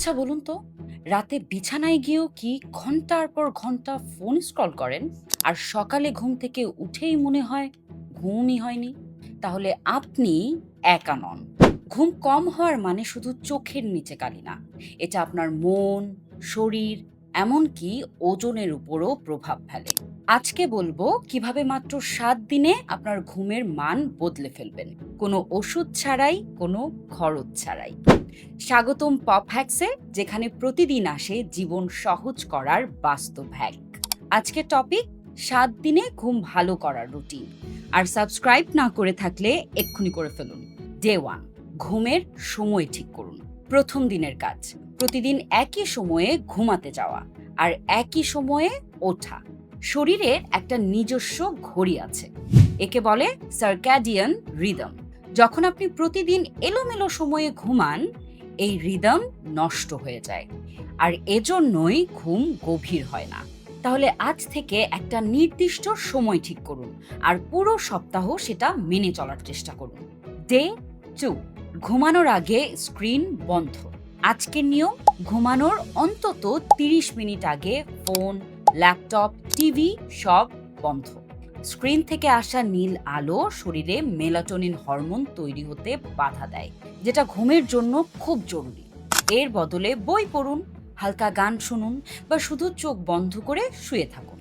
আচ্ছা বলুন তো, রাতে বিছানায় গিয়েও কি ঘন্টার পর ঘন্টা ফোন স্ক্রল করেন? আর সকালে ঘুম থেকে উঠেই মনে হয় ঘুমই হয়নি? তাহলে আপনি একা নন। ঘুম কম হওয়ার মানে শুধু চোখের নিচে কালি না। এটা আপনার মন, শরীর, এমনকি ওজনের উপরও প্রভাব ফেলে। আজকে বলবো কিভাবে মাত্র ৭ দিনে আপনার ঘুমের মান বদলে ফেলবেন। কোনো ওষুধ ছাড়াই, কোনো খরচ ছাড়াই। স্বাগতম পপ হ্যাকসে, যেখানে প্রতিদিন আসে জীবন সহজ করার বাস্তব হ্যাক। আজকের টপিক ৭ দিনে ঘুম ভালো করার রুটিন। আর সাবস্ক্রাইব না করে থাকলে এক্ষুনি করে ফেলুন। ডে 1, ঘুমের সময় ঠিক করুন। প্রথম দিনের কাজ, প্রতিদিন একই সময়ে ঘুমাতে যাওয়া আর একই সময়ে ওঠা। শরীরের একটা নিজস্ব ঘড়ি আছে, একে বলে সার্ক্যাডিয়ান রিদম। যখন আপনি প্রতিদিন এলোমেলো সময়ে ঘুমান, এই রিদম নষ্ট হয়ে যায়, আর এজন্যই ঘুম গভীর হয় না। তাহলে আজ থেকে একটা নির্দিষ্ট সময় ঠিক করুন আর পুরো সপ্তাহ সেটা মেনে চলার চেষ্টা করুন। ডে 2, ঘুমানোর আগে স্ক্রিন বন্ধ। আজকের নিয়ম, ঘুমানোর অন্তত ৩০ মিনিট আগে ফোন, ল্যাপটপ, টিভি সব বন্ধ। স্ক্রিন থেকে আসা নীল আলো শরীরে মেলাটোনিন হরমোন তৈরি হতে বাধা দেয়, যেটা ঘুমের জন্য খুব জরুরি। এর বদলে বই পড়ুন, হালকা গান শুনুন বা শুধু চোখ বন্ধ করে শুয়ে থাকুন।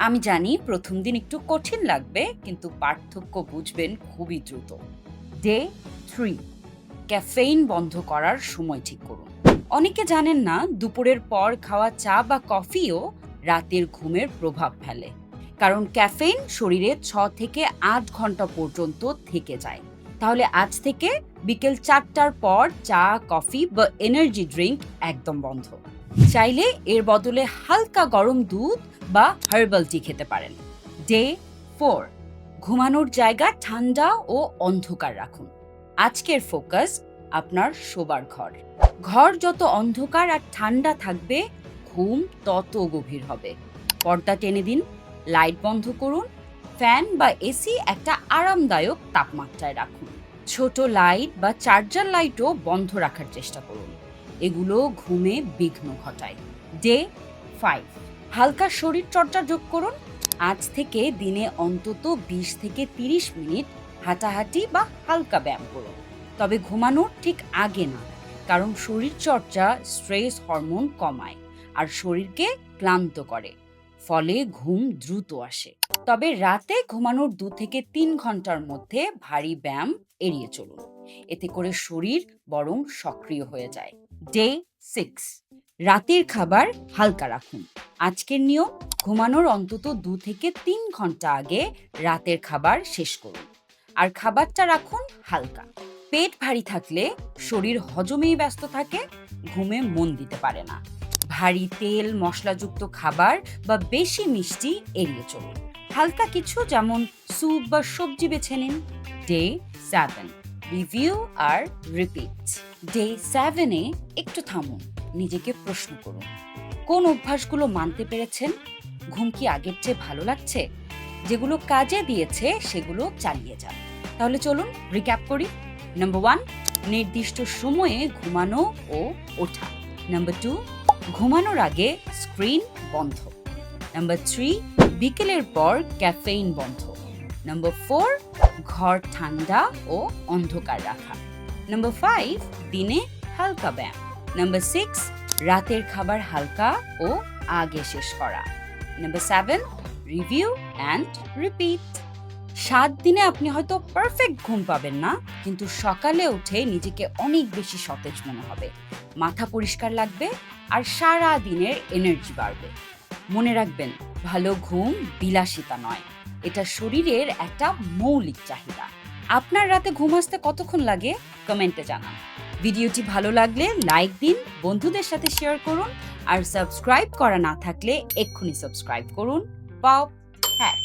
আমি জানি প্রথম দিন একটু কঠিন লাগবে, কিন্তু পার্থক্য বুঝবেন খুবই দ্রুত। ডে 3, ক্যাফেইন বন্ধ করার সময় ঠিক করুন। অনেকে জানেন না, দুপুরের পর খাওয়া চা বা কফিও রাতের ঘুমের প্রভাব ফেলে, কারণ ক্যাফেইন শরীরে ৬ থেকে ৮ ঘন্টা পর্যন্ত থেকে যায়। তাহলে আজ থেকে বিকেল ৪টার পর চা, কফি বা এনার্জি ড্রিঙ্ক একদম বন্ধ। চাইলে এর বদলে হালকা গরম দুধ বা হার্বাল টি খেতে পারেন। ডে 4, ঘুমানোর জায়গা ঠান্ডা ও অন্ধকার রাখুন। আজকের ফোকাস আপনার শোবার ঘর। ঘর যত অন্ধকার আর ঠান্ডা থাকবে, ঘুম তত গভীর হবে। পর্দা টেনে দিন, লাইট বন্ধ করুন, ফ্যান বা এসি একটা আরামদায়ক তাপমাত্রায় রাখুন। ছোট লাইট বা চার্জার লাইটও বন্ধ রাখার চেষ্টা করুন, এগুলো ঘুমে বিঘ্ন ঘটায়। ডে 5, হালকা শরীর চর্চা যোগ করুন। আজ থেকে দিনে অন্তত ২০ থেকে ৩০ মিনিট হাঁটাহাঁটি বা হালকা ব্যায়াম করুন, তবে ঘুমানোর ঠিক আগে না, কারণ শরীর চর্চা স্ট্রেস হরমোন কমায় আর শরীরকে ক্লান্ত করে, ফলে ঘুম দ্রুত আসে। তবে রাতে ঘুমানোর ২ থেকে ৩ ঘন্টার মধ্যে ভারী ব্যায়াম এড়িয়ে চলুন, এতে করে শরীর বরং সক্রিয় হয়ে যায়। ডে 6, রাতের খাবার হালকা রাখুন। আজকের নিয়ম, ঘুমানোর অন্তত ২ থেকে ৩ ঘন্টা আগে রাতের খাবার শেষ করুন, আর খাবারটা রাখুন হালকা। পেট ভারী থাকলে শরীর হজমেই ব্যস্ত থাকে, ঘুমে মন দিতে পারে না। ভারী তেল মশলাযুক্ত খাবার বা বেশি মিষ্টি এড়িয়ে চলুন। হালকা কিছু যেমন স্যুপ বা সবজি বেছে নিন। ডে 7, রিভিউ আর রিপিট। ডে 7-এ একটু থামুন, নিজেকে প্রশ্ন করুন, কোন অভ্যাসগুলো মানতে পেরেছেন? ঘুম কি আগের চেয়ে ভালো লাগছে? যেগুলো কাজে দিয়েছে সেগুলো চালিয়ে যান। তাহলে চলুন রিক্যাপ করি। নাম্বার 1, নির্দিষ্ট সময়ে ঘুমানো ও ওঠা। নাম্বার 2, ঘুমানোর আগে স্ক্রিন বন্ধ। নাম্বার 3, বিকেলের পর ক্যাফেইন বন্ধ। নাম্বার 4, ঘর ঠান্ডা ও অন্ধকার রাখা। নাম্বার 5, দিনে হালকা ব্যায়াম। নাম্বার 6, রাতের খাবার হালকা ও আগে শেষ করা। Number 7, review and repeat. ৭ দিনে আপনি হয়তো পারফেক্ট ঘুম পাবেন না, কিন্তু সকালে উঠে নিজেকে অনেক বেশি সতেজ মনে হবে, মাথা পরিষ্কার লাগবে আর সারা দিনের এনার্জি বাড়বে। মনে রাখবেন, ভালো ঘুম বিলাসিতা নয়, এটা শরীরের একটা মৌলিক চাহিদা। আপনার রাতে ঘুম আসতে কতক্ষণ লাগে কমেন্টে জানান। ভিডিওটি ভালো লাগলে লাইক দিন, বন্ধুদের সাথে শেয়ার করুন, আর সাবস্ক্রাইব করা না থাকলে এক্ষুনি সাবস্ক্রাইব করুন। Pop hack.